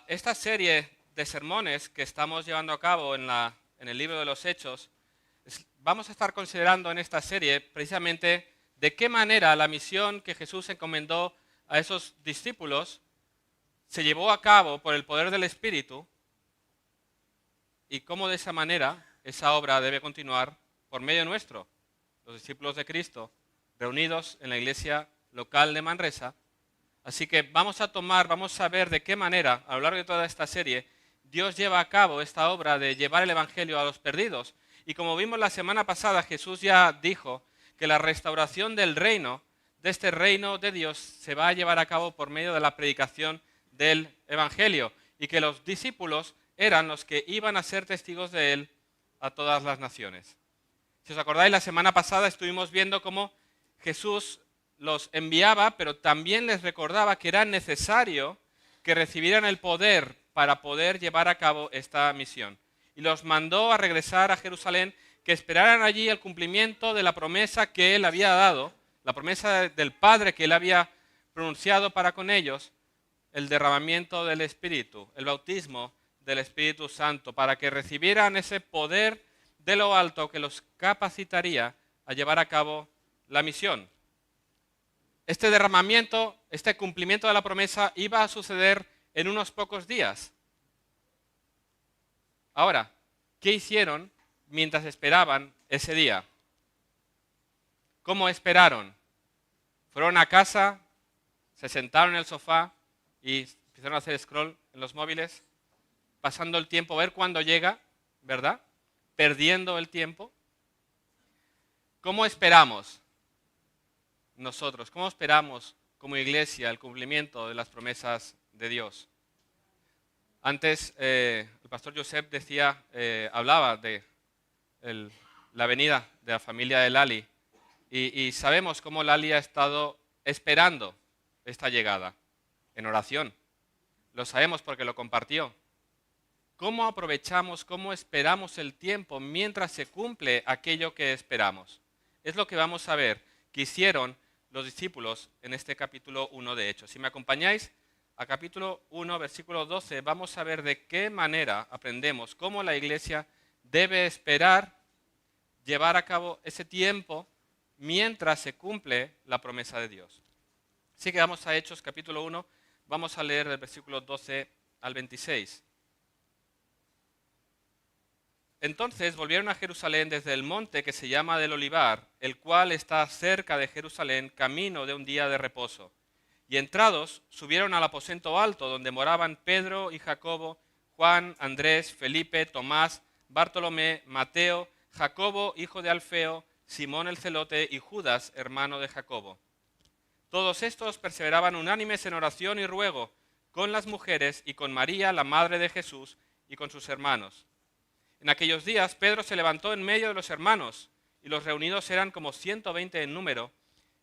Esta serie de sermones que estamos llevando a cabo en el libro de los Hechos, vamos a estar considerando en esta serie precisamente de qué manera la misión que Jesús encomendó a esos discípulos se llevó a cabo por el poder del Espíritu y cómo de esa manera esa obra debe continuar por medio nuestro, los discípulos de Cristo, reunidos en la iglesia local de Manresa. Así que vamos a ver de qué manera, a lo largo de toda esta serie, Dios lleva a cabo esta obra de llevar el Evangelio a los perdidos. Y como vimos la semana pasada, Jesús ya dijo que la restauración del reino, de este reino de Dios, se va a llevar a cabo por medio de la predicación del Evangelio y que los discípulos eran los que iban a ser testigos de él a todas las naciones. Si os acordáis, la semana pasada estuvimos viendo cómo Jesús los enviaba, pero también les recordaba que era necesario que recibieran el poder para poder llevar a cabo esta misión. Y los mandó a regresar a Jerusalén, que esperaran allí el cumplimiento de la promesa que él había dado, la promesa del Padre que él había pronunciado para con ellos, el derramamiento del Espíritu, el bautismo del Espíritu Santo, para que recibieran ese poder de lo alto que los capacitaría a llevar a cabo la misión. Este derramamiento, este cumplimiento de la promesa iba a suceder en unos pocos días. Ahora, ¿qué hicieron mientras esperaban ese día? ¿Cómo esperaron? Fueron a casa, se sentaron en el sofá y empezaron a hacer scroll en los móviles, pasando el tiempo, a ver cuándo llega, ¿verdad? Perdiendo el tiempo. ¿Cómo esperamos nosotros? ¿Cómo esperamos como iglesia el cumplimiento de las promesas de Dios? Antes el pastor Josep hablaba de la venida de la familia de Lali y sabemos cómo Lali ha estado esperando esta llegada en oración. Lo sabemos porque lo compartió. ¿Cómo aprovechamos, cómo esperamos el tiempo mientras se cumple aquello que esperamos? Es lo que vamos a ver que hicieron los discípulos en este capítulo 1 de Hechos. Si me acompañáis a capítulo 1, versículo 12, vamos a ver de qué manera aprendemos cómo la iglesia debe esperar llevar a cabo ese tiempo mientras se cumple la promesa de Dios. Así que vamos a Hechos capítulo 1, vamos a leer del versículo 12 al 26. Entonces volvieron a Jerusalén desde el monte que se llama del Olivar, el cual está cerca de Jerusalén, camino de un día de reposo. Y entrados, subieron al aposento alto, donde moraban Pedro y Jacobo, Juan, Andrés, Felipe, Tomás, Bartolomé, Mateo, Jacobo, hijo de Alfeo, Simón el celote y Judas, hermano de Jacobo. Todos estos perseveraban unánimes en oración y ruego, con las mujeres y con María, la madre de Jesús, y con sus hermanos. En aquellos días Pedro se levantó en medio de los hermanos, y los reunidos eran como 120 en número,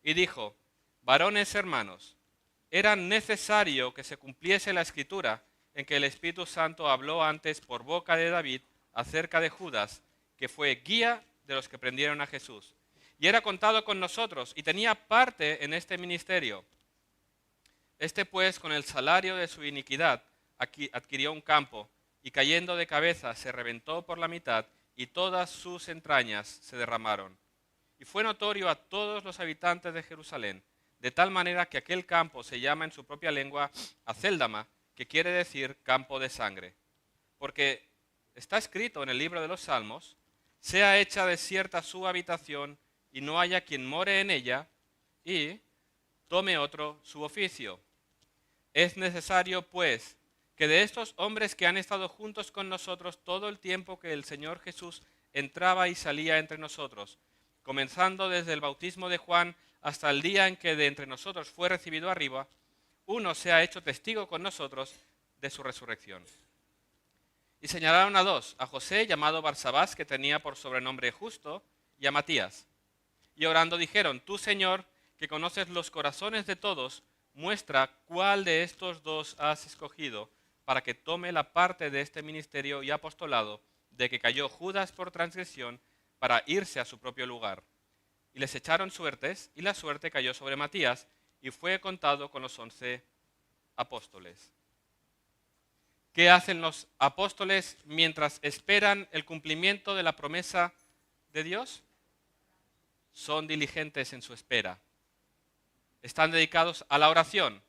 y dijo: varones hermanos, era necesario que se cumpliese la escritura en que el Espíritu Santo habló antes por boca de David acerca de Judas, que fue guía de los que prendieron a Jesús. Y era contado con nosotros, y tenía parte en este ministerio. Este pues, con el salario de su iniquidad, adquirió un campo, y cayendo de cabeza se reventó por la mitad, y todas sus entrañas se derramaron. Y fue notorio a todos los habitantes de Jerusalén, de tal manera que aquel campo se llama en su propia lengua Acéldama, que quiere decir campo de sangre. Porque está escrito en el libro de los Salmos: sea hecha desierta su habitación, y no haya quien more en ella, y tome otro su oficio. Es necesario, pues, que de estos hombres que han estado juntos con nosotros todo el tiempo que el Señor Jesús entraba y salía entre nosotros, comenzando desde el bautismo de Juan hasta el día en que de entre nosotros fue recibido arriba, uno se ha hecho testigo con nosotros de su resurrección. Y señalaron a dos, a José, llamado Barsabás, que tenía por sobrenombre Justo, y a Matías. Y orando dijeron: tú, Señor, que conoces los corazones de todos, muestra cuál de estos dos has escogido para que tome la parte de este ministerio y apostolado de que cayó Judas por transgresión, para irse a su propio lugar. Y les echaron suertes, y la suerte cayó sobre Matías, y fue contado con los 11 apóstoles. ¿Qué hacen los apóstoles mientras esperan el cumplimiento de la promesa de Dios? Son diligentes en su espera. Están dedicados a la oración,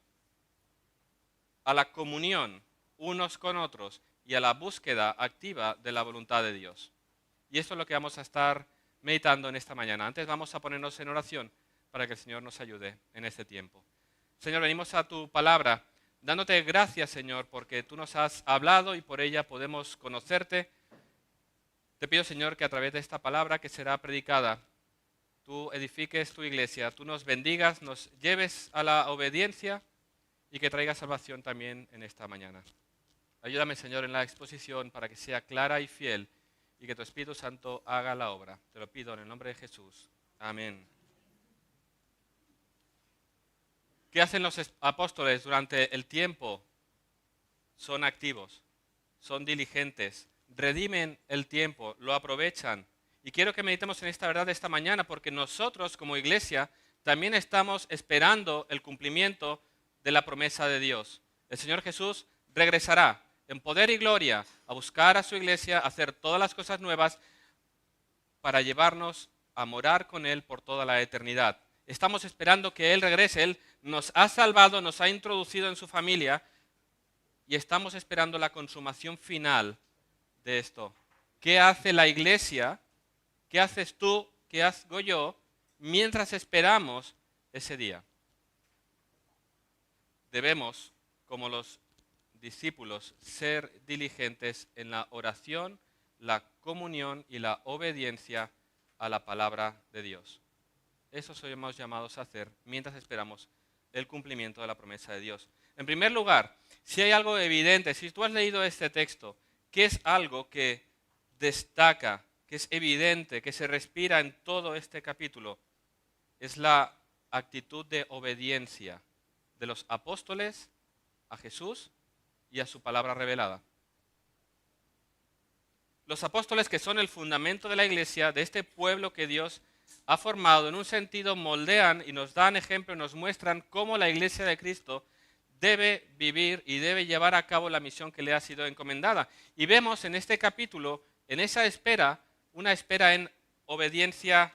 a la comunión unos con otros y a la búsqueda activa de la voluntad de Dios. Y esto es lo que vamos a estar meditando en esta mañana. Antes vamos a ponernos en oración para que el Señor nos ayude en este tiempo. Señor, venimos a tu palabra dándote gracias, Señor, porque tú nos has hablado y por ella podemos conocerte. Te pido, Señor, que a través de esta palabra que será predicada, tú edifiques tu iglesia, tú nos bendigas, nos lleves a la obediencia y que traiga salvación también en esta mañana. Ayúdame, Señor, en la exposición para que sea clara y fiel y que tu Espíritu Santo haga la obra. Te lo pido en el nombre de Jesús. Amén. ¿Qué hacen los apóstoles durante el tiempo? Son activos, son diligentes, redimen el tiempo, lo aprovechan. Y quiero que meditemos en esta verdad de esta mañana porque nosotros como iglesia también estamos esperando el cumplimiento de la promesa de Dios. El Señor Jesús regresará en poder y gloria a buscar a su iglesia, a hacer todas las cosas nuevas para llevarnos a morar con Él por toda la eternidad. Estamos esperando que Él regrese. Él nos ha salvado, nos ha introducido en su familia y estamos esperando la consumación final de esto. ¿Qué hace la iglesia? ¿Qué haces tú? ¿Qué hago yo mientras esperamos ese día? Debemos, como los discípulos, ser diligentes en la oración, la comunión y la obediencia a la palabra de Dios. Eso somos llamados a hacer mientras esperamos el cumplimiento de la promesa de Dios. En primer lugar, si hay algo evidente, si tú has leído este texto, ¿qué es algo que destaca, que es evidente, que se respira en todo este capítulo? Es la actitud de obediencia de los apóstoles a Jesús y a su palabra revelada. Los apóstoles, que son el fundamento de la iglesia, de este pueblo que Dios ha formado, en un sentido moldean y nos dan ejemplo y nos muestran cómo la iglesia de Cristo debe vivir y debe llevar a cabo la misión que le ha sido encomendada. Y vemos en este capítulo, en esa espera, una espera en obediencia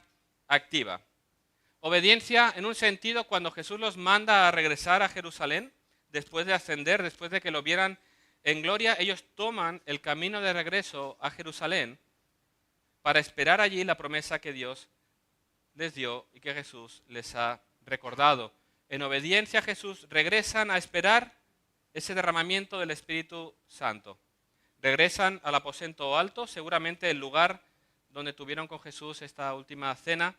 activa. Obediencia en un sentido cuando Jesús los manda a regresar a Jerusalén, después de ascender, después de que lo vieran en gloria, ellos toman el camino de regreso a Jerusalén para esperar allí la promesa que Dios les dio y que Jesús les ha recordado. En obediencia a Jesús regresan a esperar ese derramamiento del Espíritu Santo. Regresan al aposento alto, seguramente el lugar donde tuvieron con Jesús esta última cena,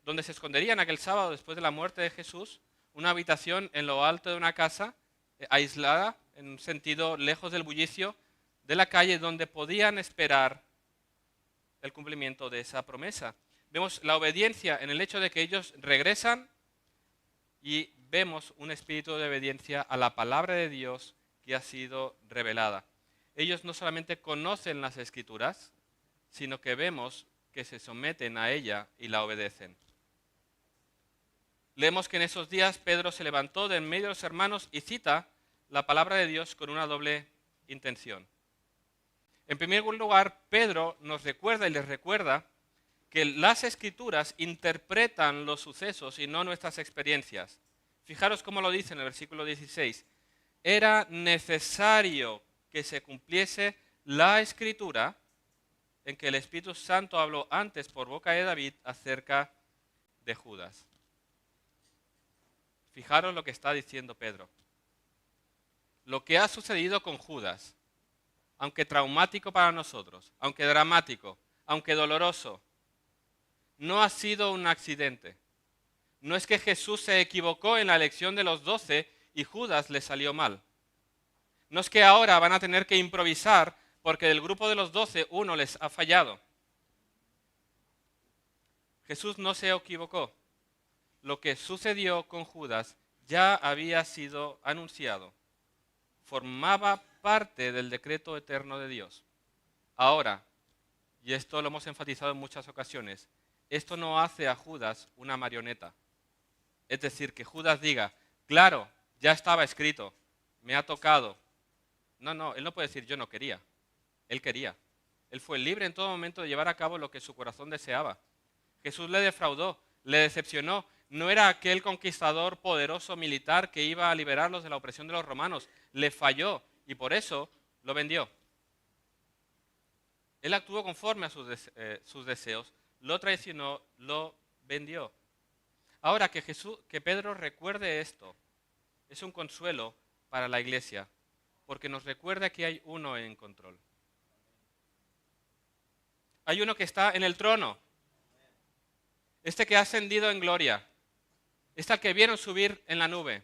donde se esconderían aquel sábado después de la muerte de Jesús, una habitación en lo alto de una casa, aislada, en un sentido lejos del bullicio de la calle, donde podían esperar el cumplimiento de esa promesa. Vemos la obediencia en el hecho de que ellos regresan y vemos un espíritu de obediencia a la palabra de Dios que ha sido revelada. Ellos no solamente conocen las Escrituras, sino que vemos que se someten a ella y la obedecen. Leemos que en esos días Pedro se levantó de en medio de los hermanos y cita la palabra de Dios con una doble intención. En primer lugar, Pedro nos recuerda y les recuerda que las Escrituras interpretan los sucesos y no nuestras experiencias. Fijaros cómo lo dice en el versículo 16. Era necesario que se cumpliese la Escritura en que el Espíritu Santo habló antes por boca de David acerca de Judas. Fijaros lo que está diciendo Pedro. Lo que ha sucedido con Judas, aunque traumático para nosotros, aunque dramático, aunque doloroso, no ha sido un accidente. No es que Jesús se equivocó en la elección de los 12 y Judas le salió mal. No es que ahora van a tener que improvisar porque del grupo de los 12 uno les ha fallado. Jesús no se equivocó. Lo que sucedió con Judas ya había sido anunciado. Formaba parte del decreto eterno de Dios. Ahora, y esto lo hemos enfatizado en muchas ocasiones, esto no hace a Judas una marioneta. Es decir, que Judas diga, claro, ya estaba escrito, me ha tocado. No, él no puede decir yo no quería. Él quería. Él fue libre en todo momento de llevar a cabo lo que su corazón deseaba. Jesús le defraudó, le decepcionó. No era aquel conquistador poderoso militar que iba a liberarlos de la opresión de los romanos. Le falló y por eso lo vendió. Él actuó conforme a sus deseos, lo traicionó, lo vendió. Ahora que Pedro recuerde esto, es un consuelo para la iglesia, porque nos recuerda que hay uno en control. Hay uno que está en el trono, este que ha ascendido en gloria, este al que vieron subir en la nube,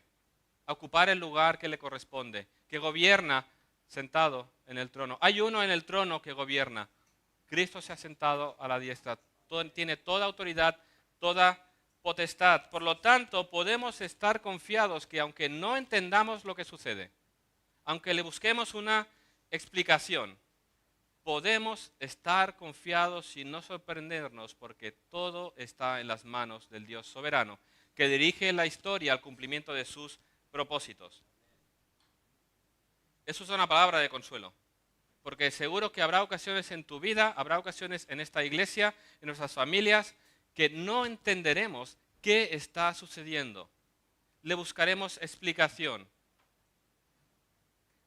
a ocupar el lugar que le corresponde, que gobierna sentado en el trono. Hay uno en el trono que gobierna. Cristo se ha sentado a la diestra, tiene toda autoridad, toda potestad. Por lo tanto, podemos estar confiados que aunque no entendamos lo que sucede, aunque le busquemos una explicación, podemos estar confiados y no sorprendernos porque todo está en las manos del Dios soberano, que dirige la historia al cumplimiento de sus propósitos. Eso es una palabra de consuelo, porque seguro que habrá ocasiones en tu vida, habrá ocasiones en esta iglesia, en nuestras familias, que no entenderemos qué está sucediendo. Le buscaremos explicación.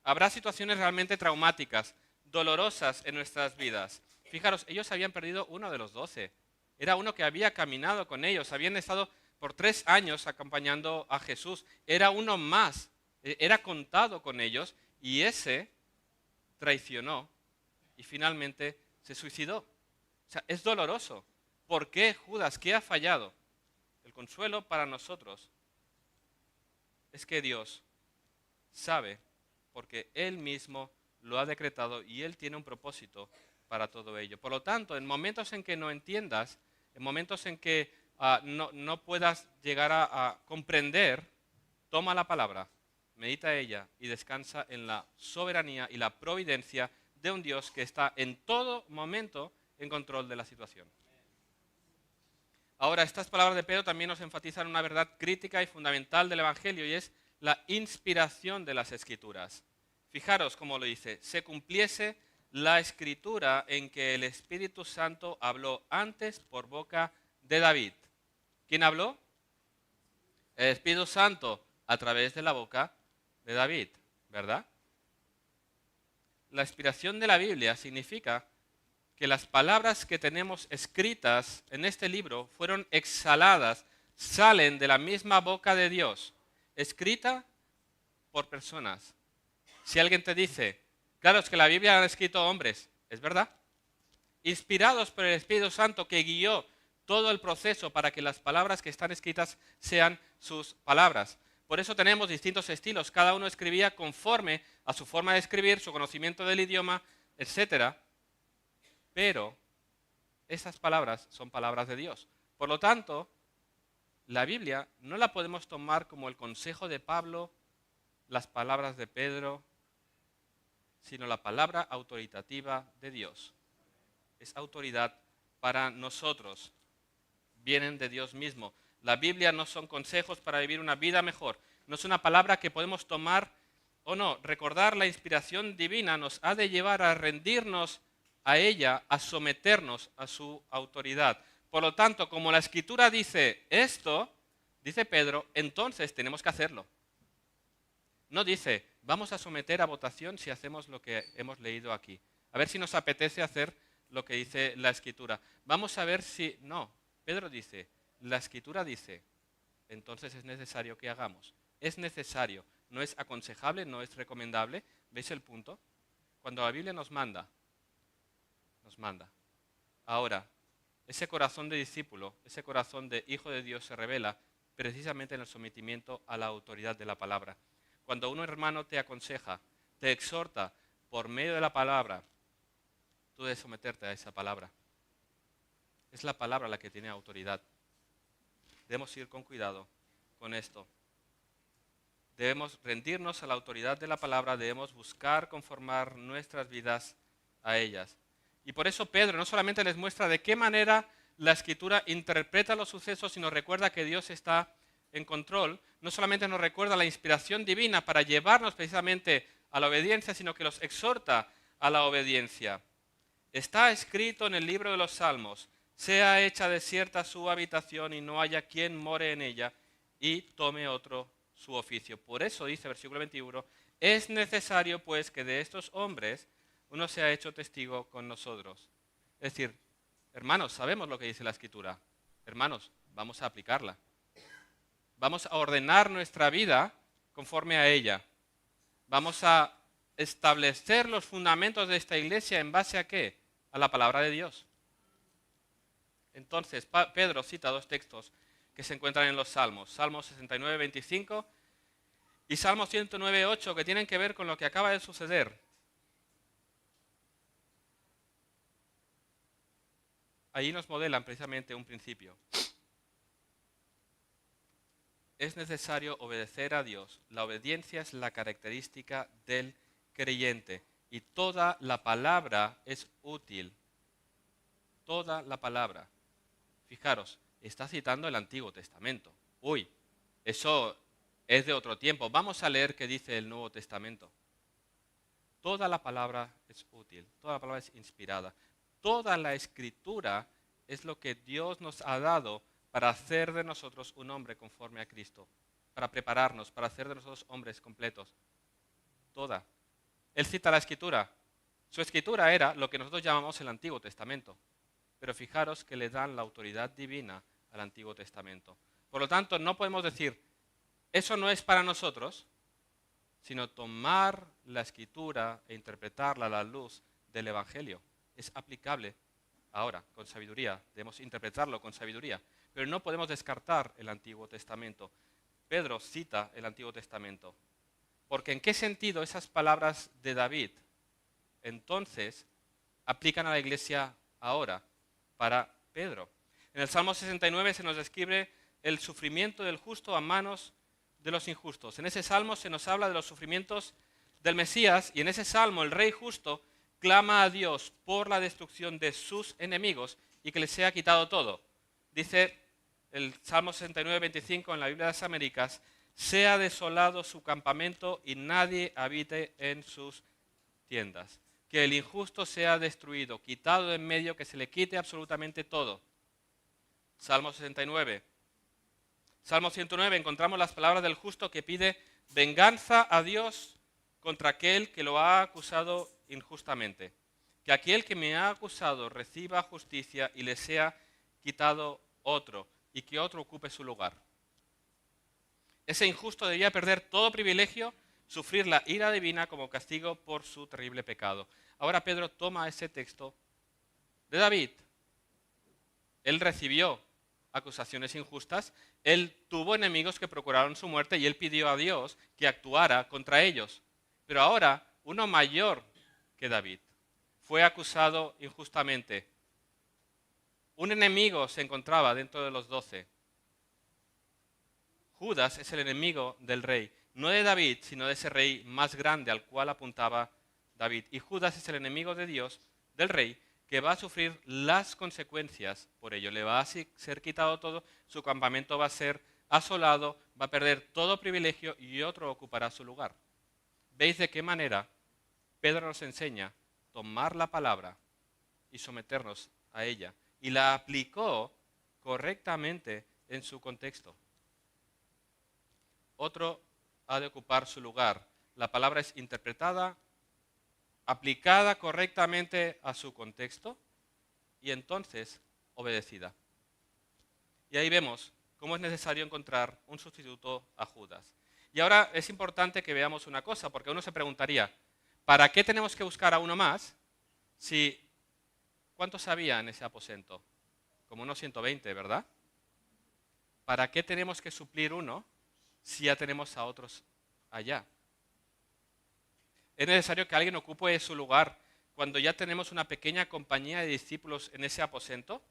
Habrá situaciones realmente traumáticas, dolorosas en nuestras vidas. Fijaros, ellos habían perdido uno de los 12. Era uno que había caminado con ellos, habían estado por 3 años acompañando a Jesús. Era uno más, era contado con ellos y ese traicionó y finalmente se suicidó. O sea, es doloroso. ¿Por qué Judas? ¿Qué ha fallado? El consuelo para nosotros es que Dios sabe, porque Él mismo lo ha decretado y Él tiene un propósito para todo ello. Por lo tanto, en momentos en que no entiendas, en momentos en que no puedas llegar a comprender, toma la palabra, medita ella y descansa en la soberanía y la providencia de un Dios que está en todo momento en control de la situación. Ahora, estas palabras de Pedro también nos enfatizan una verdad crítica y fundamental del Evangelio y es la inspiración de las Escrituras. Fijaros cómo lo dice, se cumpliese la Escritura en que el Espíritu Santo habló antes por boca de David. ¿Quién habló? El Espíritu Santo a través de la boca de David, ¿verdad? La inspiración de la Biblia significa que las palabras que tenemos escritas en este libro fueron exhaladas, salen de la misma boca de Dios, escrita por personas. Si alguien te dice, claro, es que la Biblia la han escrito hombres, ¿es verdad? Inspirados por el Espíritu Santo que guió todo el proceso para que las palabras que están escritas sean sus palabras. Por eso tenemos distintos estilos, cada uno escribía conforme a su forma de escribir, su conocimiento del idioma, etc. Pero esas palabras son palabras de Dios. Por lo tanto, la Biblia no la podemos tomar como el consejo de Pablo, las palabras de Pedro, sino la palabra autoritativa de Dios. Es autoridad para nosotros. Vienen de Dios mismo. La Biblia no son consejos para vivir una vida mejor. No es una palabra que podemos tomar o no. Recordar la inspiración divina nos ha de llevar a rendirnos a ella, a someternos a su autoridad. Por lo tanto, como la Escritura dice esto, dice Pedro, entonces tenemos que hacerlo. No dice, vamos a someter a votación si hacemos lo que hemos leído aquí. A ver si nos apetece hacer lo que dice la Escritura. Vamos a ver si... No, Pedro dice, la Escritura dice, entonces es necesario que hagamos. Es necesario, no es aconsejable, no es recomendable. ¿Veis el punto? Cuando la Biblia nos manda. Ahora, ese corazón de discípulo, ese corazón de hijo de Dios se revela precisamente en el sometimiento a la autoridad de la palabra. Cuando un hermano te aconseja, te exhorta por medio de la palabra, tú debes someterte a esa palabra. Es la palabra la que tiene autoridad. Debemos ir con cuidado con esto. Debemos rendirnos a la autoridad de la palabra, debemos buscar conformar nuestras vidas a ellas. Y por eso Pedro no solamente les muestra de qué manera la Escritura interpreta los sucesos, sino recuerda que Dios está en control. No solamente nos recuerda la inspiración divina para llevarnos precisamente a la obediencia, sino que los exhorta a la obediencia. Está escrito en el libro de los Salmos: sea hecha desierta su habitación y no haya quien more en ella, y tome otro su oficio. Por eso dice versículo 21, es necesario pues que de estos hombres uno sea hecho testigo con nosotros. Es decir, hermanos, sabemos lo que dice la Escritura. Hermanos, vamos a aplicarla. Vamos a ordenar nuestra vida conforme a ella. Vamos a establecer los fundamentos de esta iglesia en base a ¿qué? A la palabra de Dios. Entonces, Pedro cita dos textos que se encuentran en los Salmos. Salmo 69, 25 y Salmo 109, 8, que tienen que ver con lo que acaba de suceder. Allí nos modelan precisamente un principio. Es necesario obedecer a Dios. La obediencia es la característica del creyente. Y toda la palabra es útil. Toda la palabra. Fijaros, está citando el Antiguo Testamento. Uy, eso es de otro tiempo. Vamos a leer qué dice el Nuevo Testamento. Toda la palabra es útil. Toda la palabra es inspirada. Toda la Escritura es lo que Dios nos ha dado para hacer de nosotros un hombre conforme a Cristo, para prepararnos, para hacer de nosotros hombres completos. Toda. Él cita la Escritura. Su Escritura era lo que nosotros llamamos el Antiguo Testamento. Pero fijaros que le dan la autoridad divina al Antiguo Testamento. Por lo tanto, no podemos decir, eso no es para nosotros, sino tomar la Escritura e interpretarla a la luz del Evangelio. Es aplicable ahora, con sabiduría. Debemos interpretarlo con sabiduría. Pero no podemos descartar el Antiguo Testamento. Pedro cita el Antiguo Testamento. Porque ¿en qué sentido esas palabras de David entonces aplican a la iglesia ahora para Pedro? En el Salmo 69 se nos describe el sufrimiento del justo a manos de los injustos. En ese salmo se nos habla de los sufrimientos del Mesías y en ese salmo el rey justo clama a Dios por la destrucción de sus enemigos y que les sea quitado todo. Dice el Salmo 69, 25 en la Biblia de las Américas: sea desolado su campamento y nadie habite en sus tiendas. Que el injusto sea destruido, quitado de en medio, que se le quite absolutamente todo. Salmo 69. Salmo 109 encontramos las palabras del justo que pide venganza a Dios contra aquel que lo ha acusado injustamente. Que aquel que me ha acusado reciba justicia y le sea quitado otro, y que otro ocupe su lugar. Ese injusto debía perder todo privilegio, sufrir la ira divina como castigo por su terrible pecado. Ahora Pedro toma ese texto de David. Él recibió acusaciones injustas, él tuvo enemigos que procuraron su muerte y él pidió a Dios que actuara contra ellos. Pero ahora uno mayor que David fue acusado injustamente. Un enemigo se encontraba dentro de los 12. Judas es el enemigo del rey, no de David, sino de ese rey más grande al cual apuntaba David. Y Judas es el enemigo de Dios, del rey, que va a sufrir las consecuencias por ello. Le va a ser quitado todo, su campamento va a ser asolado, va a perder todo privilegio y otro ocupará su lugar. ¿Veis de qué manera Pedro nos enseña tomar la palabra y someternos a ella? Y la aplicó correctamente en su contexto. Otro ha de ocupar su lugar. La palabra es interpretada, aplicada correctamente a su contexto y entonces obedecida. Y ahí vemos cómo es necesario encontrar un sustituto a Judas. Y ahora es importante que veamos una cosa, porque uno se preguntaría, ¿para qué tenemos que buscar a uno más si ¿cuántos había en ese aposento? Como unos 120, ¿verdad? ¿Para qué tenemos que suplir uno si ya tenemos a otros allá? Es necesario que alguien ocupe su lugar cuando ya tenemos una pequeña compañía de discípulos en ese aposento.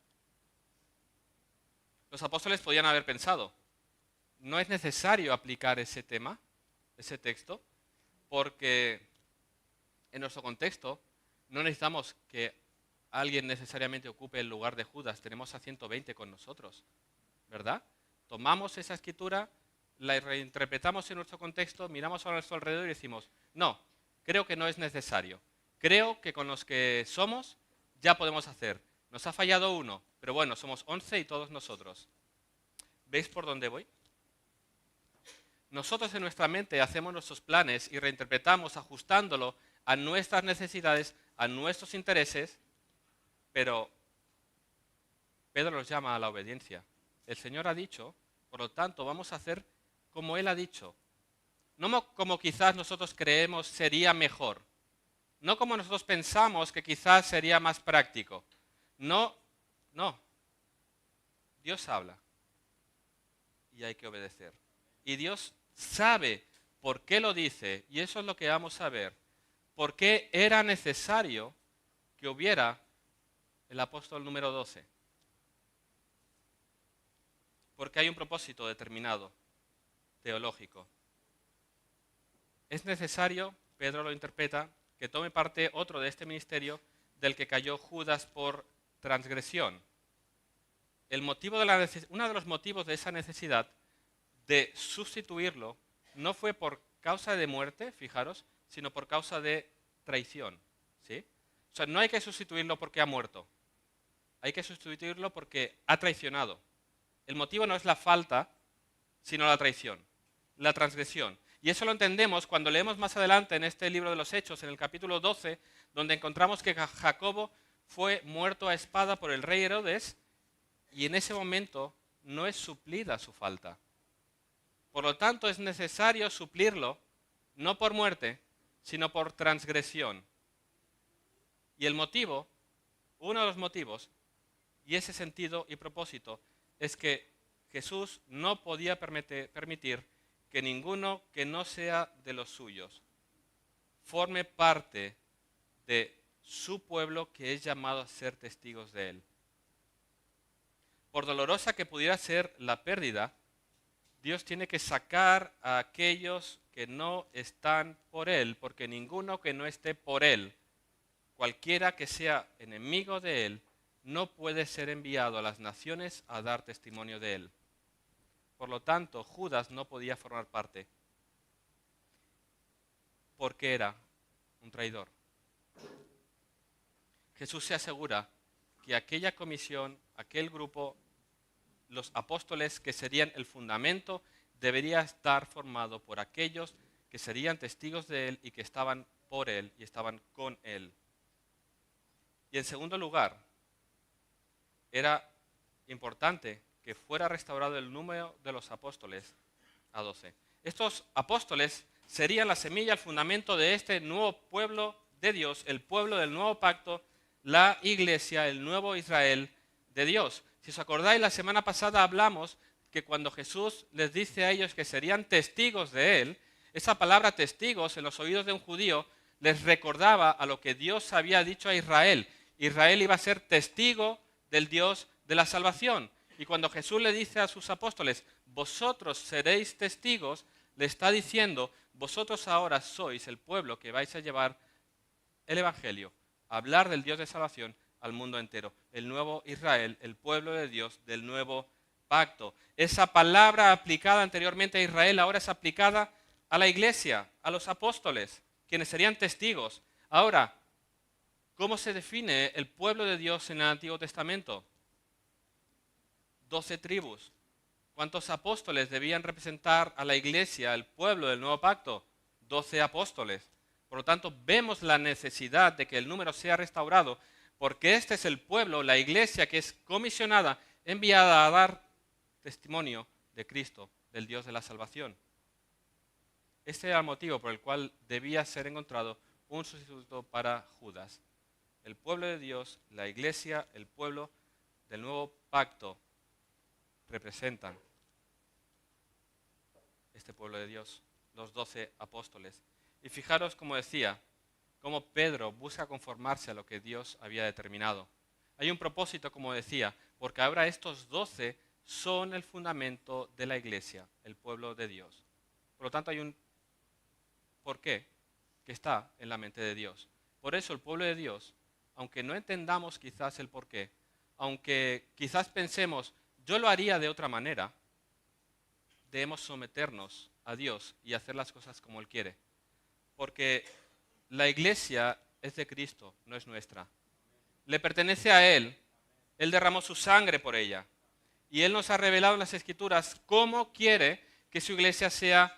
Los apóstoles podían haber pensado, no es necesario aplicar ese tema, ese texto, porque en nuestro contexto no necesitamos que alguien necesariamente ocupe el lugar de Judas. Tenemos a 120 con nosotros, ¿verdad? Tomamos esa escritura, la reinterpretamos en nuestro contexto, miramos a nuestro alrededor y decimos, no, Creo que no es necesario. Creo que con los que somos ya podemos hacer. Nos ha fallado uno, pero bueno, somos 11 y todos nosotros. ¿Veis por dónde voy? Nosotros en nuestra mente hacemos nuestros planes y reinterpretamos ajustándolo a nuestras necesidades, a nuestros intereses, pero Pedro los llama a la obediencia. El Señor ha dicho, por lo tanto vamos a hacer como Él ha dicho. No como quizás nosotros creemos sería mejor. No como nosotros pensamos que quizás sería más práctico. No. Dios habla y hay que obedecer. Y Dios sabe por qué lo dice, y eso es lo que vamos a ver. ¿Por qué era necesario que hubiera el apóstol número 12? Porque hay un propósito determinado, teológico. Es necesario, Pedro lo interpreta, que tome parte otro de este ministerio del que cayó Judas por transgresión. Uno de los motivos de esa necesidad de sustituirlo no fue por causa de muerte, fijaros, sino por causa de traición. ¿Sí? O sea, no hay que sustituirlo porque ha muerto. Hay que sustituirlo porque ha traicionado. El motivo no es la falta, sino la traición, la transgresión. Y eso lo entendemos cuando leemos más adelante en este libro de los Hechos, en el capítulo 12, donde encontramos que Jacobo fue muerto a espada por el rey Herodes, y en ese momento no es suplida su falta. Por lo tanto, es necesario suplirlo, no por muerte, sino por transgresión. Y el motivo, uno de los motivos, y ese sentido y propósito, es que Jesús no podía permitir que ninguno que no sea de los suyos forme parte de su pueblo que es llamado a ser testigos de él. Por dolorosa que pudiera ser la pérdida, Dios tiene que sacar a aquellos que no están por él, porque ninguno que no esté por él, cualquiera que sea enemigo de él, no puede ser enviado a las naciones a dar testimonio de él. Por lo tanto, Judas no podía formar parte, porque era un traidor. Jesús se asegura que aquella comisión, aquel grupo, los apóstoles que serían el fundamento, debería estar formado por aquellos que serían testigos de él y que estaban por él y estaban con él. Y en segundo lugar, era importante que fuera restaurado el número de los apóstoles a 12. Estos apóstoles serían la semilla, el fundamento de este nuevo pueblo de Dios, el pueblo del nuevo pacto, la iglesia, el nuevo Israel de Dios. Si os acordáis, la semana pasada hablamos que cuando Jesús les dice a ellos que serían testigos de él, esa palabra testigos en los oídos de un judío les recordaba a lo que Dios había dicho a Israel. Israel iba a ser testigo del Dios de la salvación. Y cuando Jesús le dice a sus apóstoles, vosotros seréis testigos, le está diciendo, vosotros ahora sois el pueblo que vais a llevar el Evangelio, a hablar del Dios de salvación al mundo entero. El nuevo Israel, el pueblo de Dios del nuevo pacto. Esa palabra aplicada anteriormente a Israel ahora es aplicada a la iglesia, a los apóstoles, quienes serían testigos. Ahora, ¿cómo se define el pueblo de Dios en el Antiguo Testamento? 12 tribus. ¿Cuántos apóstoles debían representar a la iglesia, al pueblo del nuevo pacto? 12 apóstoles. Por lo tanto, vemos la necesidad de que el número sea restaurado, porque este es el pueblo, la iglesia que es comisionada, enviada a dar testimonio de Cristo, del Dios de la salvación. Este era el motivo por el cual debía ser encontrado un sustituto para Judas. El pueblo de Dios, la iglesia, el pueblo del nuevo pacto representan este pueblo de Dios, los 12 apóstoles. Y fijaros, como decía, cómo Pedro busca conformarse a lo que Dios había determinado. Hay un propósito, como decía, porque ahora estos 12 son el fundamento de la iglesia, el pueblo de Dios. Por lo tanto, hay un porqué que está en la mente de Dios. Por eso el pueblo de Dios, aunque no entendamos quizás el porqué, aunque quizás pensemos, yo lo haría de otra manera, debemos someternos a Dios y hacer las cosas como Él quiere. Porque la iglesia es de Cristo, no es nuestra. Le pertenece a Él. Él derramó su sangre por ella. Y Él nos ha revelado en las Escrituras cómo quiere que su iglesia sea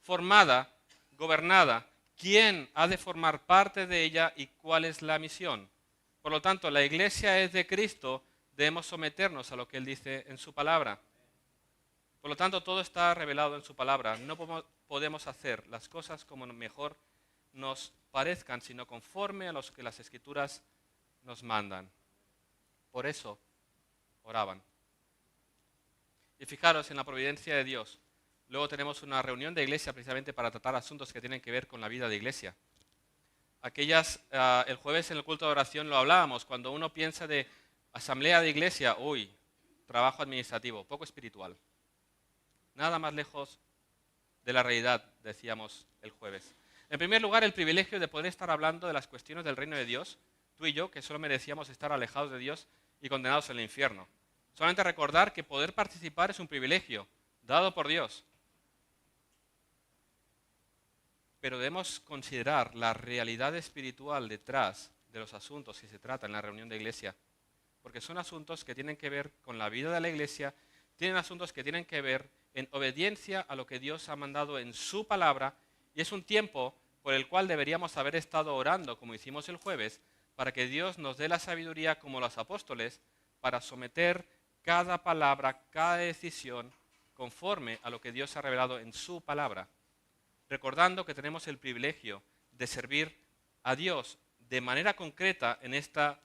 formada, gobernada, quién ha de formar parte de ella y cuál es la misión. Por lo tanto, la iglesia es de Cristo, debemos someternos a lo que Él dice en su palabra. Por lo tanto, todo está revelado en su palabra. No podemos hacer las cosas como mejor nos parezcan, sino conforme a los que las Escrituras nos mandan. Por eso oraban. Y fijaros en la providencia de Dios. Luego tenemos una reunión de iglesia precisamente para tratar asuntos que tienen que ver con la vida de iglesia. El jueves en el culto de oración lo hablábamos, cuando uno piensa de asamblea de iglesia, trabajo administrativo, poco espiritual. Nada más lejos de la realidad, decíamos el jueves. En primer lugar, el privilegio de poder estar hablando de las cuestiones del reino de Dios, tú y yo, que solo merecíamos estar alejados de Dios y condenados al infierno. Solamente recordar que poder participar es un privilegio dado por Dios. Pero debemos considerar la realidad espiritual detrás de los asuntos que se tratan en la reunión de iglesia. Porque son asuntos que tienen que ver con la vida de la iglesia, tienen asuntos que tienen que ver en obediencia a lo que Dios ha mandado en su palabra, y es un tiempo por el cual deberíamos haber estado orando, como hicimos el jueves, para que Dios nos dé la sabiduría como los apóstoles, para someter cada palabra, cada decisión, conforme a lo que Dios ha revelado en su palabra. Recordando que tenemos el privilegio de servir a Dios de manera concreta en esta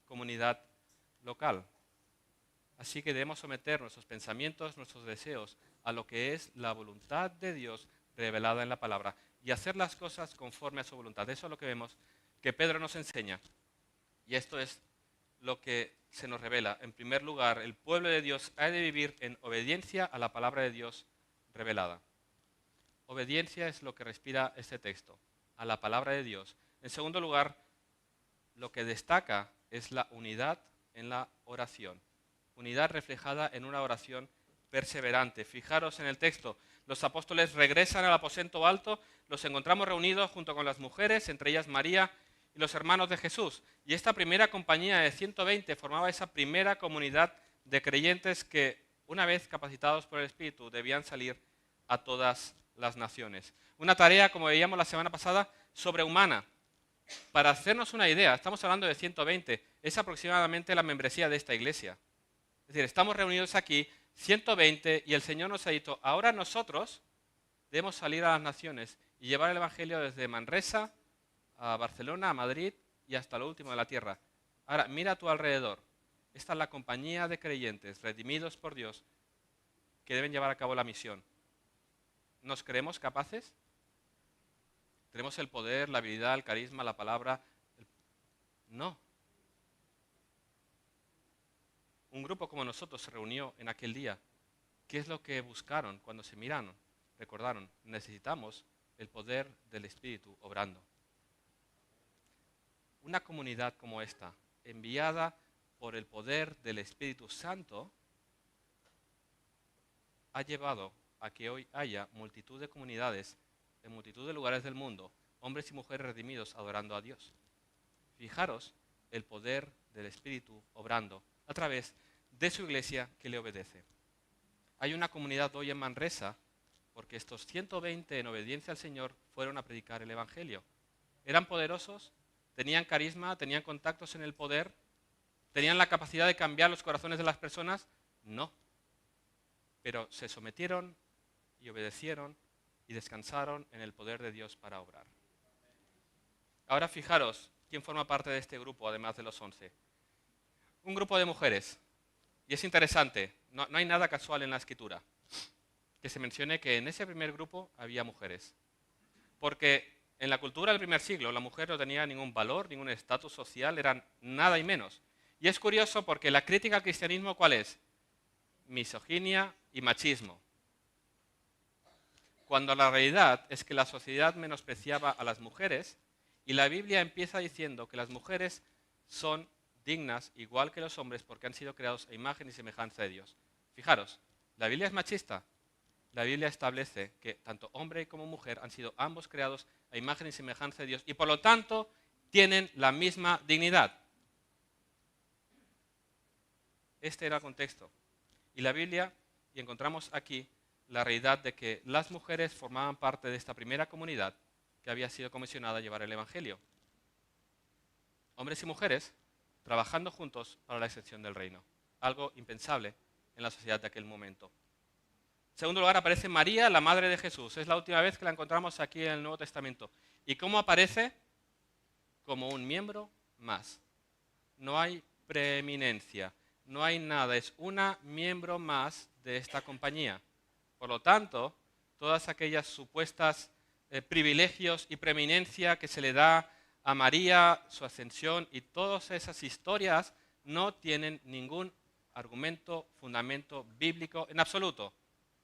comunidad local. Así que debemos someter nuestros pensamientos, nuestros deseos a lo que es la voluntad de Dios revelada en la palabra y hacer las cosas conforme a su voluntad. Eso es lo que vemos que Pedro nos enseña. Y esto es lo que se nos revela. En primer lugar, el pueblo de Dios ha de vivir en obediencia a la palabra de Dios revelada. Obediencia es lo que respira este texto, a la palabra de Dios. En segundo lugar, lo que destaca es la unidad en la oración. Unidad reflejada en una oración perseverante. Fijaros en el texto, los apóstoles regresan al aposento alto, los encontramos reunidos junto con las mujeres, entre ellas María y los hermanos de Jesús. Y esta primera compañía de 120 formaba esa primera comunidad de creyentes que, una vez capacitados por el Espíritu, debían salir a todas las naciones. Una tarea, como veíamos la semana pasada, sobrehumana. Para hacernos una idea, estamos hablando de 120, es aproximadamente la membresía de esta iglesia. Es decir, estamos reunidos aquí, 120, y el Señor nos ha dicho, ahora nosotros debemos salir a las naciones y llevar el Evangelio desde Manresa a Barcelona, a Madrid y hasta lo último de la tierra. Ahora, mira a tu alrededor. Esta es la compañía de creyentes redimidos por Dios que deben llevar a cabo la misión. ¿Nos creemos capaces? ¿Tenemos el poder, la habilidad, el carisma, la palabra? No. Un grupo como nosotros se reunió en aquel día. ¿Qué es lo que buscaron cuando se miraron? Recordaron, necesitamos el poder del Espíritu obrando. Una comunidad como esta, enviada por el poder del Espíritu Santo, ha llevado a que hoy haya multitud de comunidades en multitud de lugares del mundo, hombres y mujeres redimidos adorando a Dios. Fijaros el poder del Espíritu obrando a través de su iglesia que le obedece. Hay una comunidad hoy en Manresa porque estos 120 en obediencia al Señor fueron a predicar el Evangelio. ¿Eran poderosos? ¿Tenían carisma? ¿Tenían contactos en el poder? ¿Tenían la capacidad de cambiar los corazones de las personas? No. Pero se sometieron y obedecieron y descansaron en el poder de Dios para obrar. Ahora fijaros quién forma parte de este grupo, además de los 11. Un grupo de mujeres. Y es interesante, no hay nada casual en la Escritura, que se mencione que en ese primer grupo había mujeres. Porque en la cultura del primer siglo la mujer no tenía ningún valor, ningún estatus social, eran nada y menos. Y es curioso porque la crítica al cristianismo, ¿cuál es? Misoginia y machismo. Cuando la realidad es que la sociedad menospreciaba a las mujeres y la Biblia empieza diciendo que las mujeres son dignas igual que los hombres porque han sido creados a imagen y semejanza de Dios. Fijaros, ¿la Biblia es machista? La Biblia establece que tanto hombre como mujer han sido ambos creados a imagen y semejanza de Dios y por lo tanto tienen la misma dignidad. Este era el contexto. Y la Biblia, y encontramos aquí la realidad de que las mujeres formaban parte de esta primera comunidad que había sido comisionada a llevar el Evangelio. Hombres y mujeres trabajando juntos para la extensión del reino. Algo impensable en la sociedad de aquel momento. En segundo lugar aparece María, la madre de Jesús. Es la última vez que la encontramos aquí en el Nuevo Testamento. ¿Y cómo aparece? Como un miembro más. No hay preeminencia, no hay nada, es una miembro más de esta compañía. Por lo tanto, todas aquellas supuestas privilegios y preeminencia que se le da a María, su ascensión y todas esas historias no tienen ningún argumento, fundamento bíblico en absoluto.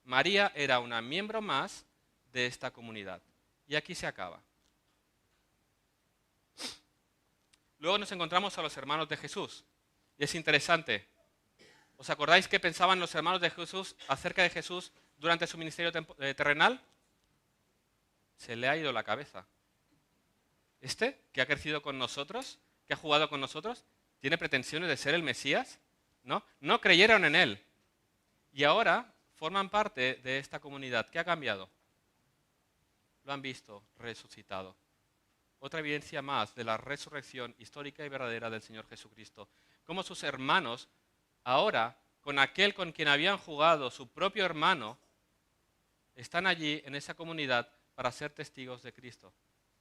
María era una miembro más de esta comunidad. Y aquí se acaba. Luego nos encontramos a los hermanos de Jesús. Y es interesante. ¿Os acordáis qué pensaban los hermanos de Jesús acerca de Jesús durante su ministerio terrenal? Se le ha ido la cabeza. Este, que ha crecido con nosotros, que ha jugado con nosotros, ¿tiene pretensiones de ser el Mesías? No, no creyeron en él. Y ahora forman parte de esta comunidad. ¿Qué ha cambiado? Lo han visto resucitado. Otra evidencia más de la resurrección histórica y verdadera del Señor Jesucristo. Cómo sus hermanos, ahora, con aquel con quien habían jugado, su propio hermano, están allí en esa comunidad para ser testigos de Cristo.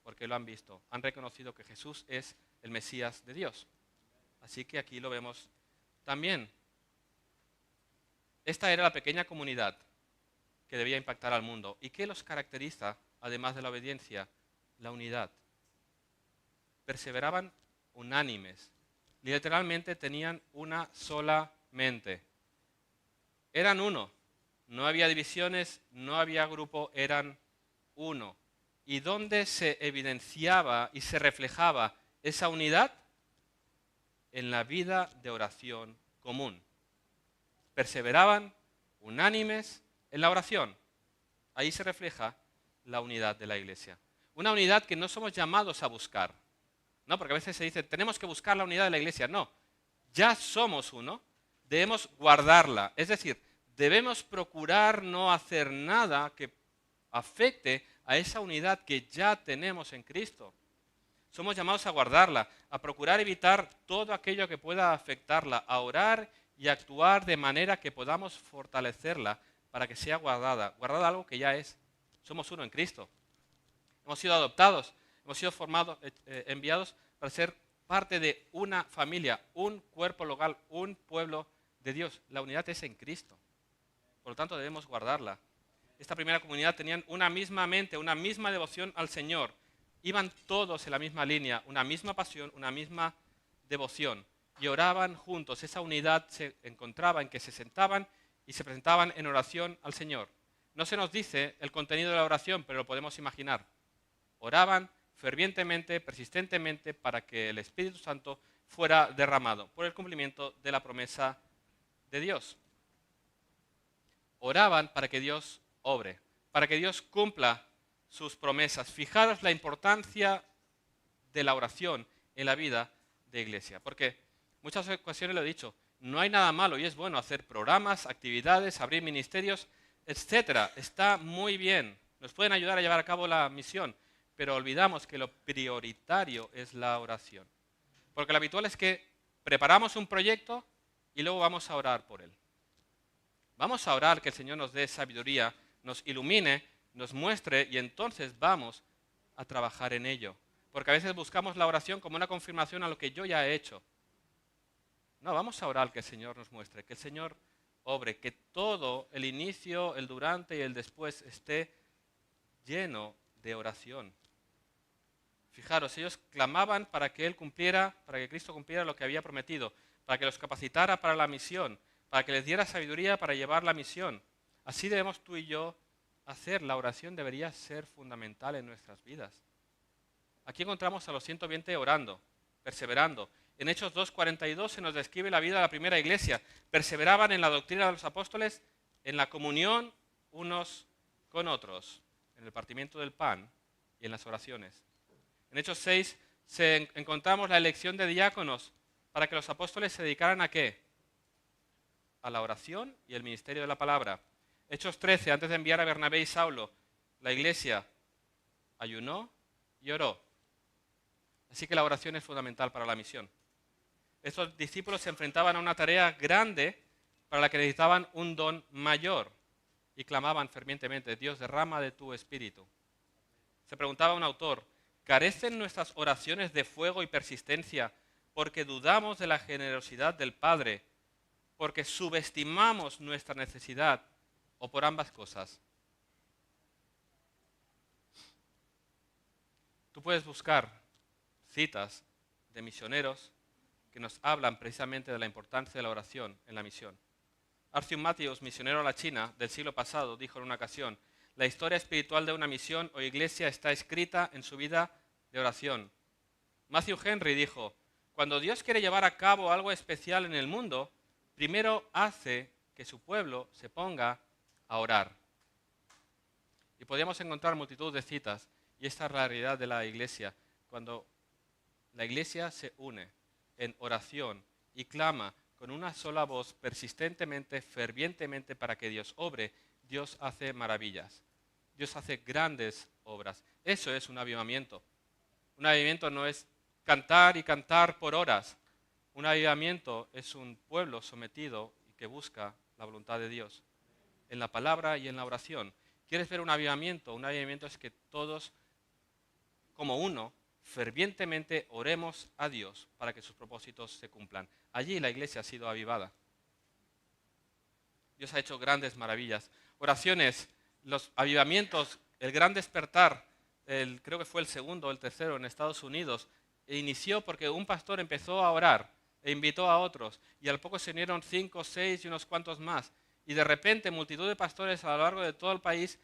Porque lo han visto, han reconocido que Jesús es el Mesías de Dios. Así que aquí lo vemos también. Esta era la pequeña comunidad que debía impactar al mundo. ¿Y qué los caracteriza, además de la obediencia? La unidad. Perseveraban unánimes. Literalmente tenían una sola mente. Eran uno. No había divisiones, no había grupo, eran uno. ¿Y dónde se evidenciaba y se reflejaba esa unidad? En la vida de oración común. Perseveraban unánimes en la oración. Ahí se refleja la unidad de la iglesia. Una unidad que no somos llamados a buscar. No, porque a veces se dice, tenemos que buscar la unidad de la iglesia. No, ya somos uno, debemos guardarla. Es decir, debemos procurar no hacer nada que afecte a esa unidad que ya tenemos en Cristo. Somos llamados a guardarla, a procurar evitar todo aquello que pueda afectarla, a orar y actuar de manera que podamos fortalecerla para que sea guardada. Guardada algo que ya es. Somos uno en Cristo. Hemos sido adoptados, hemos sido formados, enviados para ser parte de una familia, un cuerpo local, un pueblo de Dios. La unidad es en Cristo. Por lo tanto, debemos guardarla. Esta primera comunidad tenían una misma mente, una misma devoción al Señor. Iban todos en la misma línea, una misma pasión, una misma devoción. Y oraban juntos. Esa unidad se encontraba en que se sentaban y se presentaban en oración al Señor. No se nos dice el contenido de la oración, pero lo podemos imaginar. Oraban fervientemente, persistentemente, para que el Espíritu Santo fuera derramado por el cumplimiento de la promesa de Dios. Oraban para que Dios obre, para que Dios cumpla sus promesas. Fijaros la importancia de la oración en la vida de iglesia, porque muchas ocasiones lo he dicho, no hay nada malo y es bueno hacer programas, actividades, abrir ministerios, etcétera. Está muy bien, nos pueden ayudar a llevar a cabo la misión, pero olvidamos que lo prioritario es la oración. Porque lo habitual es que preparamos un proyecto y luego vamos a orar por él. Vamos a orar que el Señor nos dé sabiduría, nos ilumine, nos muestre y entonces vamos a trabajar en ello. Porque a veces buscamos la oración como una confirmación a lo que yo ya he hecho. No, vamos a orar que el Señor nos muestre, que el Señor obre, que todo, el inicio, el durante y el después esté lleno de oración. Fijaros, ellos clamaban para que Él cumpliera, para que Cristo cumpliera lo que había prometido, para que los capacitara para la misión, para que les diera sabiduría para llevar la misión. Así debemos tú y yo hacer. La oración debería ser fundamental en nuestras vidas. Aquí encontramos a los 120 orando, perseverando. En Hechos 2:42 se nos describe la vida de la primera iglesia. Perseveraban en la doctrina de los apóstoles, en la comunión unos con otros en el partimiento del pan y en las oraciones. En Hechos 6 encontramos la elección de diáconos para que los apóstoles se dedicaran ¿a qué? A la oración y el ministerio de la palabra. Hechos 13, antes de enviar a Bernabé y Saulo, la iglesia ayunó y oró. Así que la oración es fundamental para la misión. Estos discípulos se enfrentaban a una tarea grande para la que necesitaban un don mayor y clamaban fervientemente: Dios, derrama de tu espíritu. Se preguntaba un autor: ¿carecen nuestras oraciones de fuego y persistencia porque dudamos de la generosidad del Padre, porque subestimamos nuestra necesidad o por ambas cosas? Tú puedes buscar citas de misioneros que nos hablan precisamente de la importancia de la oración en la misión. Arthur Matthews, misionero a la China del siglo pasado, dijo en una ocasión: la historia espiritual de una misión o iglesia está escrita en su vida de oración. Matthew Henry dijo: cuando Dios quiere llevar a cabo algo especial en el mundo, primero hace que su pueblo se ponga a orar. Y podríamos encontrar multitud de citas, y esta es la realidad de la iglesia. Cuando la iglesia se une en oración y clama con una sola voz persistentemente, fervientemente para que Dios obre, Dios hace maravillas. Dios hace grandes obras. Eso es un avivamiento. Un avivamiento no es cantar y cantar por horas. Un avivamiento es un pueblo sometido y que busca la voluntad de Dios en la palabra y en la oración. ¿Quieres ver un avivamiento? Un avivamiento es que todos, como uno, fervientemente oremos a Dios para que sus propósitos se cumplan. Allí la iglesia ha sido avivada. Dios ha hecho grandes maravillas. Oraciones, los avivamientos, el gran despertar, creo que fue el segundo o el tercero en Estados Unidos, inició porque un pastor empezó a orar e invitó a otros, y al poco se unieron 5, 6 y unos cuantos más. Y de repente multitud de pastores a lo largo de todo el país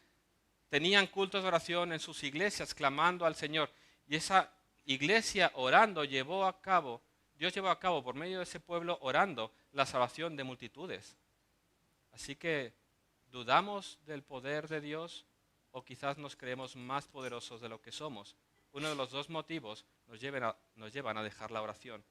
tenían cultos de oración en sus iglesias clamando al Señor. Y esa iglesia orando Dios llevó a cabo por medio de ese pueblo orando la salvación de multitudes. Así que, ¿dudamos del poder de Dios o quizás nos creemos más poderosos de lo que somos? Uno de los dos motivos nos llevan a dejar la oración.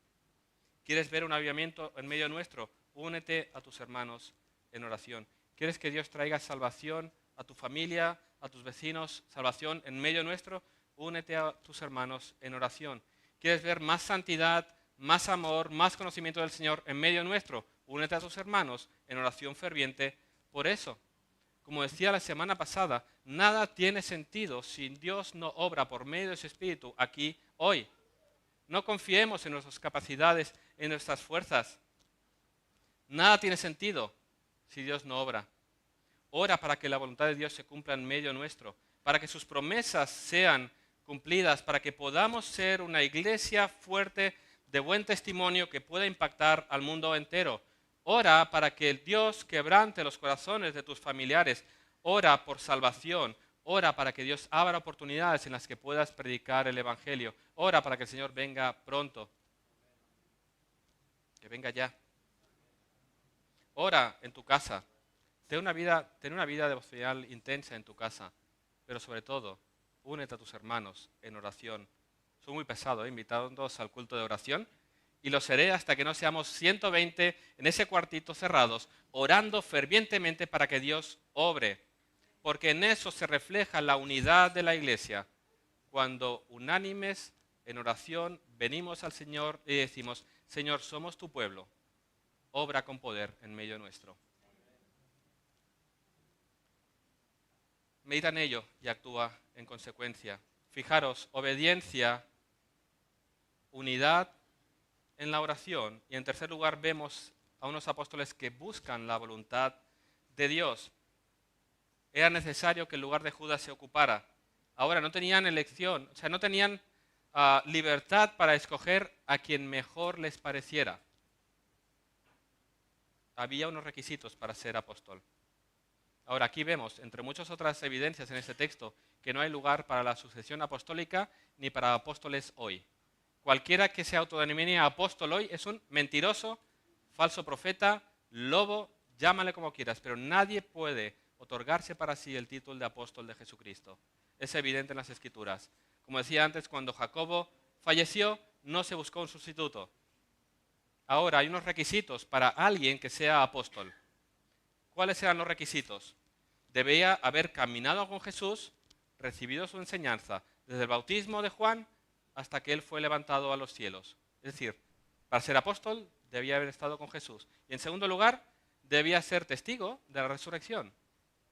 ¿Quieres ver un avivamiento en medio nuestro? Únete a tus hermanos en oración. ¿Quieres que Dios traiga salvación a tu familia, a tus vecinos, salvación en medio nuestro? Únete a tus hermanos en oración. ¿Quieres ver más santidad, más amor, más conocimiento del Señor en medio nuestro? Únete a tus hermanos en oración ferviente por eso. Como decía la semana pasada, nada tiene sentido si Dios no obra por medio de su Espíritu aquí, hoy. No confiemos en nuestras capacidades, en nuestras fuerzas. Nada tiene sentido si Dios no obra. Ora para que la voluntad de Dios se cumpla en medio nuestro, para que sus promesas sean cumplidas, para que podamos ser una iglesia fuerte, de buen testimonio, que pueda impactar al mundo entero. Ora para que el Dios quebrante los corazones de tus familiares. Ora por salvación. Ora para que Dios abra oportunidades en las que puedas predicar el Evangelio. Ora para que el Señor venga pronto. Que venga ya. Ora en tu casa. Ten una vida devocional intensa en tu casa. Pero sobre todo, únete a tus hermanos en oración. Soy muy pesado, invitándoos al culto de oración. Y lo seré hasta que no seamos 120 en ese cuartito cerrados, orando fervientemente para que Dios obre. Porque en eso se refleja la unidad de la iglesia. Cuando unánimes en oración venimos al Señor y decimos: Señor, somos tu pueblo, obra con poder en medio nuestro. Medita en ello y actúa en consecuencia. Fijaros, obediencia, unidad en la oración, y en tercer lugar vemos a unos apóstoles que buscan la voluntad de Dios. Era necesario que el lugar de Judas se ocupara. Ahora no tenían elección, o sea, no tenían libertad para escoger a quien mejor les pareciera. Había unos requisitos para ser apóstol. Ahora aquí vemos, entre muchas otras evidencias en este texto, que no hay lugar para la sucesión apostólica ni para apóstoles hoy. Cualquiera que se autodenomine apóstol hoy es un mentiroso, falso profeta, lobo, llámale como quieras, pero nadie puede otorgarse para sí el título de apóstol de Jesucristo. Es evidente en las Escrituras. Como decía antes, cuando Jacobo falleció, no se buscó un sustituto. Ahora hay unos requisitos para alguien que sea apóstol. ¿Cuáles eran los requisitos? Debía haber caminado con Jesús, recibido su enseñanza, desde el bautismo de Juan hasta que él fue levantado a los cielos. Es decir, para ser apóstol debía haber estado con Jesús. Y en segundo lugar, debía ser testigo de la resurrección.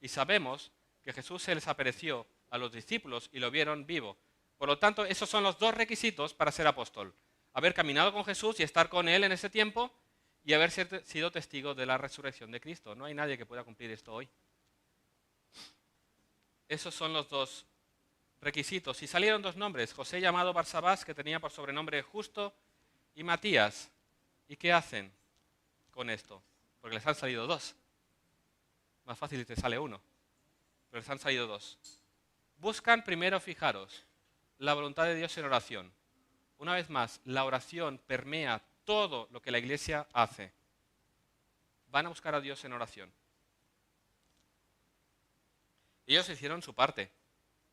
Y sabemos que Jesús se les apareció a los discípulos y lo vieron vivo. Por lo tanto, esos son los dos requisitos para ser apóstol. Haber caminado con Jesús y estar con Él en ese tiempo y haber sido testigo de la resurrección de Cristo. No hay nadie que pueda cumplir esto hoy. Esos son los dos requisitos. Y salieron dos nombres, José llamado Barsabás, que tenía por sobrenombre Justo, y Matías. ¿Y qué hacen con esto? Porque les han salido dos. Más fácil si te sale uno, pero les han salido dos. Buscan primero, fijaros, la voluntad de Dios en oración. Una vez más, la oración permea todo lo que la Iglesia hace. Van a buscar a Dios en oración. Ellos hicieron su parte.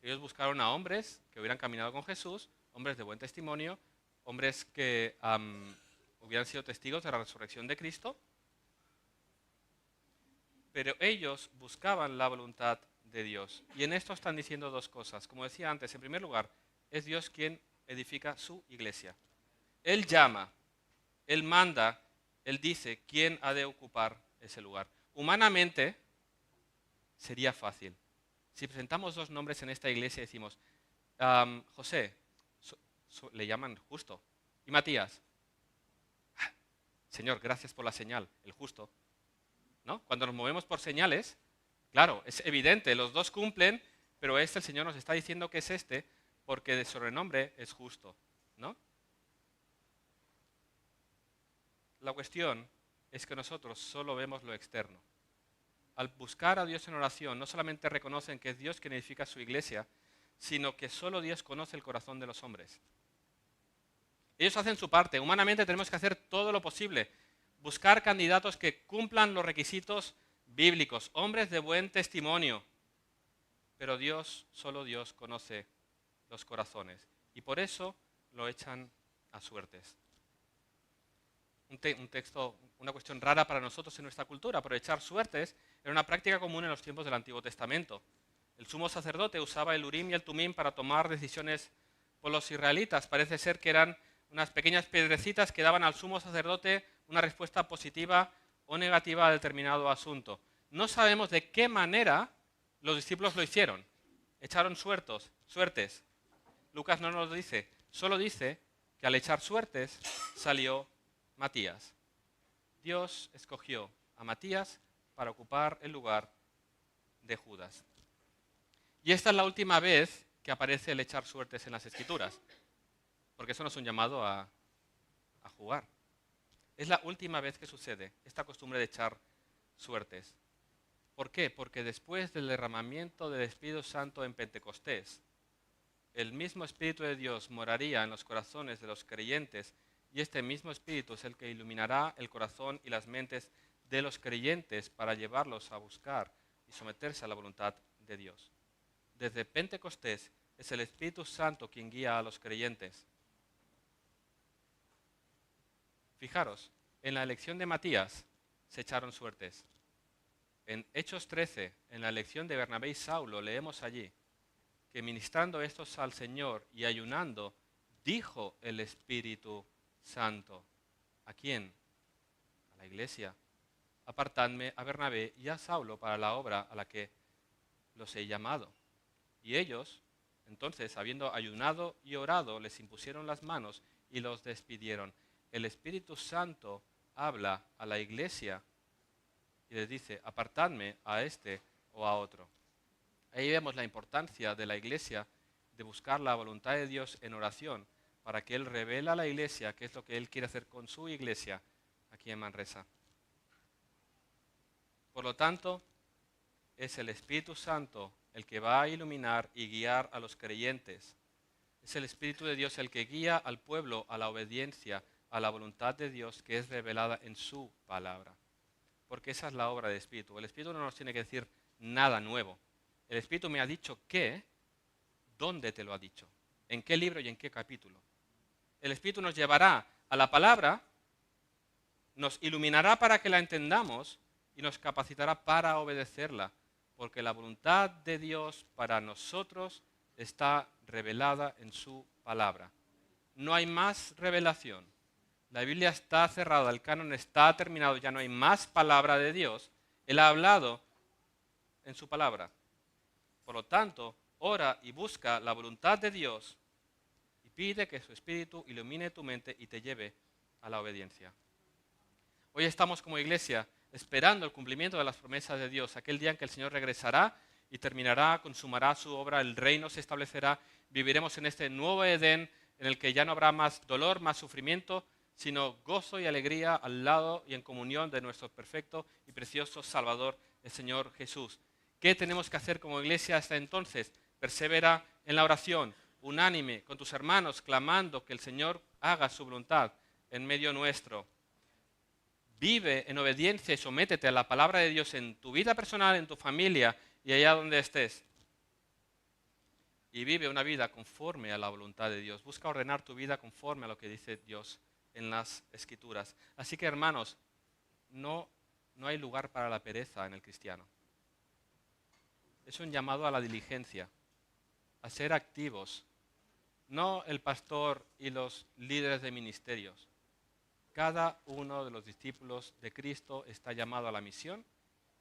Ellos buscaron a hombres que hubieran caminado con Jesús, hombres de buen testimonio, hombres que hubieran sido testigos de la resurrección de Cristo, pero ellos buscaban la voluntad de Dios. Y en esto están diciendo dos cosas. Como decía antes, en primer lugar, es Dios quien edifica su iglesia. Él llama, Él manda, Él dice quién ha de ocupar ese lugar. Humanamente sería fácil. Si presentamos dos nombres en esta iglesia y decimos, José, le llaman Justo, y Matías, Señor, gracias por la señal, el justo. ¿No? Cuando nos movemos por señales, claro, es evidente, los dos cumplen, pero el Señor nos está diciendo que es porque de sobrenombre es justo, ¿no? La cuestión es que nosotros solo vemos lo externo. Al buscar a Dios en oración, no solamente reconocen que es Dios quien edifica su iglesia, sino que solo Dios conoce el corazón de los hombres. Ellos hacen su parte. Humanamente tenemos que hacer todo lo posible. Buscar candidatos que cumplan los requisitos bíblicos, hombres de buen testimonio. Pero Dios, solo Dios conoce los corazones. Y por eso lo echan a suertes. Un texto, una cuestión rara para nosotros en nuestra cultura, pero echar suertes era una práctica común en los tiempos del Antiguo Testamento. El sumo sacerdote usaba el Urim y el Tumim para tomar decisiones por los israelitas. Parece ser que eran unas pequeñas piedrecitas que daban al sumo sacerdote una respuesta positiva o negativa a determinado asunto. No sabemos de qué manera los discípulos lo hicieron. Echaron suertes. Lucas no nos lo dice, solo dice que al echar suertes salió Matías. Dios escogió a Matías para ocupar el lugar de Judas. Y esta es la última vez que aparece el echar suertes en las Escrituras, porque eso no es un llamado a jugar. Es la última vez que sucede esta costumbre de echar suertes. ¿Por qué? Porque después del derramamiento del Espíritu Santo en Pentecostés, el mismo Espíritu de Dios moraría en los corazones de los creyentes y este mismo Espíritu es el que iluminará el corazón y las mentes de los creyentes para llevarlos a buscar y someterse a la voluntad de Dios. Desde Pentecostés es el Espíritu Santo quien guía a los creyentes. Fijaros, en la elección de Matías se echaron suertes. En Hechos 13, en la elección de Bernabé y Saulo, leemos allí que ministrando estos al Señor y ayunando, dijo el Espíritu Santo. ¿A quién? A la iglesia. Apartadme a Bernabé y a Saulo para la obra a la que los he llamado. Y ellos, entonces, habiendo ayunado y orado, les impusieron las manos y los despidieron. El Espíritu Santo habla a la iglesia y les dice, apartadme a este o a otro. Ahí vemos la importancia de la iglesia de buscar la voluntad de Dios en oración para que Él revele a la iglesia qué es lo que Él quiere hacer con su iglesia aquí en Manresa. Por lo tanto, es el Espíritu Santo el que va a iluminar y guiar a los creyentes. Es el Espíritu de Dios el que guía al pueblo a la obediencia, a la voluntad de Dios que es revelada en su palabra. Porque esa es la obra del Espíritu. El Espíritu no nos tiene que decir nada nuevo. El Espíritu me ha dicho qué, dónde te lo ha dicho, en qué libro y en qué capítulo. El Espíritu nos llevará a la palabra, nos iluminará para que la entendamos y nos capacitará para obedecerla, porque la voluntad de Dios para nosotros está revelada en su palabra. No hay más revelación. La Biblia está cerrada, el canon está terminado, ya no hay más palabra de Dios. Él ha hablado en su palabra. Por lo tanto, ora y busca la voluntad de Dios y pide que su Espíritu ilumine tu mente y te lleve a la obediencia. Hoy estamos como iglesia esperando el cumplimiento de las promesas de Dios, aquel día en que el Señor regresará y terminará, consumará su obra, el reino se establecerá, viviremos en este nuevo Edén en el que ya no habrá más dolor, más sufrimiento, sino gozo y alegría al lado y en comunión de nuestro perfecto y precioso Salvador, el Señor Jesús. ¿Qué tenemos que hacer como iglesia hasta entonces? Persevera en la oración, unánime, con tus hermanos, clamando que el Señor haga su voluntad en medio nuestro. Vive en obediencia y sométete a la palabra de Dios en tu vida personal, en tu familia y allá donde estés. Y vive una vida conforme a la voluntad de Dios. Busca ordenar tu vida conforme a lo que dice Dios en las Escrituras. Así que, hermanos, no hay lugar para la pereza en el cristiano. Es un llamado a la diligencia, a ser activos. No el pastor y los líderes de ministerios. Cada uno de los discípulos de Cristo está llamado a la misión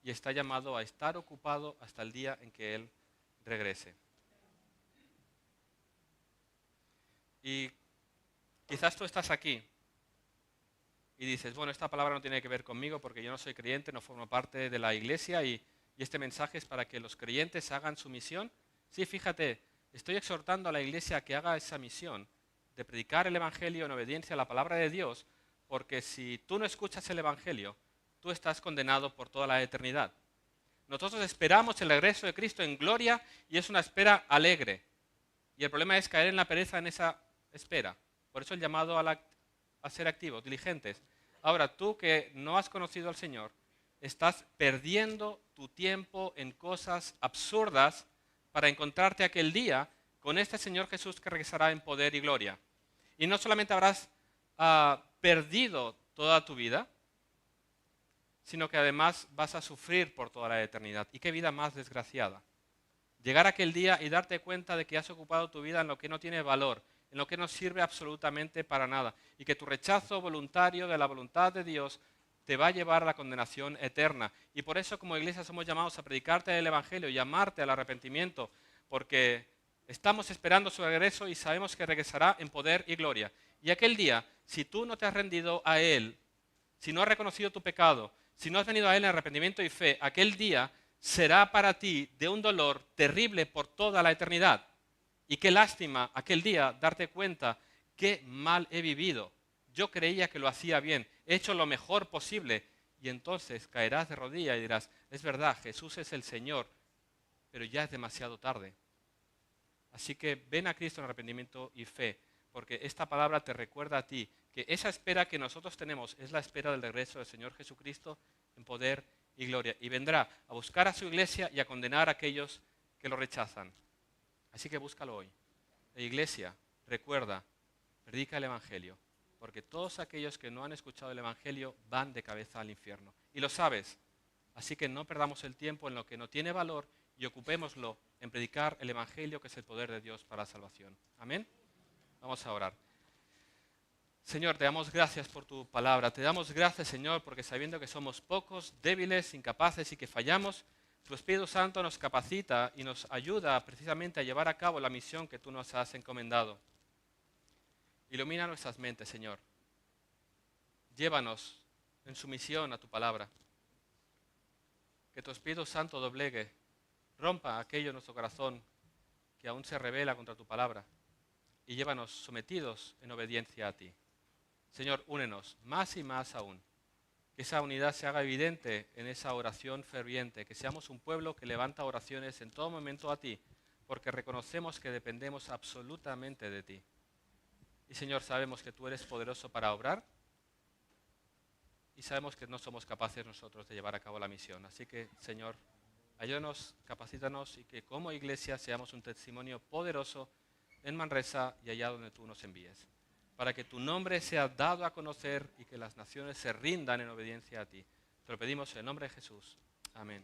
y está llamado a estar ocupado hasta el día en que Él regrese. Y quizás tú estás aquí y dices, bueno, esta palabra no tiene que ver conmigo porque yo no soy creyente, no formo parte de la iglesia y este mensaje es para que los creyentes hagan su misión. Sí, fíjate, estoy exhortando a la iglesia a que haga esa misión de predicar el Evangelio en obediencia a la palabra de Dios, porque si tú no escuchas el Evangelio, tú estás condenado por toda la eternidad. Nosotros esperamos el regreso de Cristo en gloria y es una espera alegre. Y el problema es caer en la pereza en esa espera. Por eso el llamado a ser activos, diligentes. Ahora, tú que no has conocido al Señor, estás perdiendo tu tiempo en cosas absurdas para encontrarte aquel día con este Señor Jesús que regresará en poder y gloria. Y no solamente habrás perdido toda tu vida, sino que además vas a sufrir por toda la eternidad. ¿Y qué vida más desgraciada? Llegar a aquel día y darte cuenta de que has ocupado tu vida en lo que no tiene valor, en lo que no sirve absolutamente para nada, y que tu rechazo voluntario de la voluntad de Dios te va a llevar a la condenación eterna. Y por eso como iglesia somos llamados a predicarte el Evangelio, llamarte al arrepentimiento, porque estamos esperando su regreso y sabemos que regresará en poder y gloria. Y aquel día, si tú no te has rendido a Él, si no has reconocido tu pecado, si no has venido a Él en arrepentimiento y fe, aquel día será para ti de un dolor terrible por toda la eternidad. Y qué lástima aquel día darte cuenta qué mal he vivido. Yo creía que lo hacía bien, he hecho lo mejor posible. Y entonces caerás de rodillas y dirás, es verdad, Jesús es el Señor, pero ya es demasiado tarde. Así que ven a Cristo en arrepentimiento y fe, porque esta palabra te recuerda a ti que esa espera que nosotros tenemos es la espera del regreso del Señor Jesucristo en poder y gloria. Y vendrá a buscar a su iglesia y a condenar a aquellos que lo rechazan. Así que búscalo hoy. La iglesia, recuerda, predica el Evangelio, porque todos aquellos que no han escuchado el Evangelio van de cabeza al infierno. Y lo sabes. Así que no perdamos el tiempo en lo que no tiene valor y ocupémoslo en predicar el Evangelio, que es el poder de Dios para la salvación. Amén. Vamos a orar. Señor, te damos gracias por tu palabra. Te damos gracias, Señor, porque sabiendo que somos pocos, débiles, incapaces y que fallamos, tu Espíritu Santo nos capacita y nos ayuda precisamente a llevar a cabo la misión que tú nos has encomendado. Ilumina nuestras mentes, Señor. Llévanos en sumisión a tu palabra. Que tu Espíritu Santo doblegue, rompa aquello en nuestro corazón que aún se rebela contra tu palabra y llévanos sometidos en obediencia a ti. Señor, únenos más y más aún. Que esa unidad se haga evidente en esa oración ferviente, que seamos un pueblo que levanta oraciones en todo momento a ti, porque reconocemos que dependemos absolutamente de ti. Y Señor, sabemos que tú eres poderoso para obrar y sabemos que no somos capaces nosotros de llevar a cabo la misión. Así que, Señor, Ayúdanos, capacítanos y que como iglesia seamos un testimonio poderoso en Manresa y allá donde tú nos envíes, para que tu nombre sea dado a conocer y que las naciones se rindan en obediencia a ti. Te lo pedimos en el nombre de Jesús. Amén.